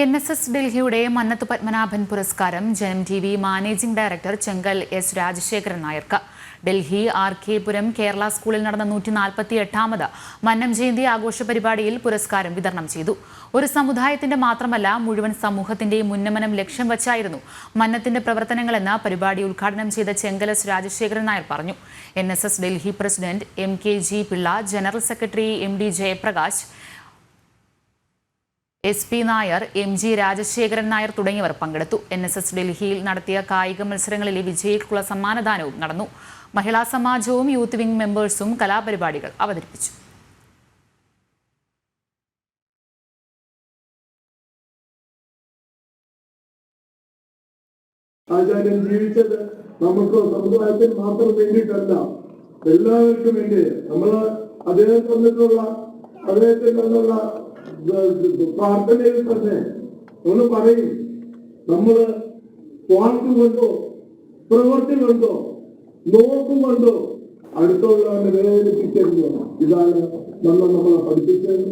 NSS ഡൽഹിയുടെ മന്നത്ത് പത്മനാഭൻ പുരസ്കാരം ജനം TV മാനേജിംഗ് ഡയറക്ടർ ചെങ്കൽ S. രാജശേഖരൻ നായർക്ക്. ഡൽഹി RK പുരം കേരള സ്കൂളിൽ നടന്ന 148ാമത് മന്നം ജയന്തി ആഘോഷ പരിപാടിയിൽ പുരസ്കാരം വിതരണം ചെയ്തു. ഒരു സമുദായത്തിന്റെ മാത്രമല്ല മുഴുവൻ സമൂഹത്തിന്റെയും ഉന്നമനം ലക്ഷ്യം വച്ചായിരുന്നു മന്നത്തിന്റെ പ്രവർത്തനങ്ങളെന്ന് പരിപാടി ഉദ്ഘാടനം ചെയ്ത ചെങ്കൽ S. രാജശേഖരൻ നായർ പറഞ്ഞു. NSS Delhi president MKG Pillai, general secretary MD Jayaprakash, SP Nair, MG Rajasekharan Nair തുടങ്ങിയവർ പങ്കെടുത്തു. NSS ഡൽഹിയിൽ നടത്തിയ കായിക മത്സരങ്ങളിലെ വിജയികൾക്കുള്ള സമ്മാനദാനവും നടന്നു. മഹിളാ സമാജവും യൂത്ത് വിംഗ് മെമ്പേഴ്സും കലാപരിപാടികൾ അവതരിപ്പിച്ചു. ആചാര്യൻ ജീവിച്ചത് നമുക്ക് സമുദായത്തിന് മാത്രം വേണ്ടിയിട്ടല്ല, എല്ലാവർക്കും വേണ്ടി. നമ്മൾ അദ്ദേഹത്തിൽ നിന്നുള്ള പ്രാർത്ഥനയിൽ തന്നെ ഒന്ന് പറയും, നമ്മള് വാക്കുകൊണ്ടോ പ്രവൃത്തി കൊണ്ടോ നോക്കുകൊണ്ടോ അടുത്തുള്ളവനെ വേദനിപ്പിക്കരുത്. ഇതാണ് നമ്മളെ പഠിപ്പിച്ചത്.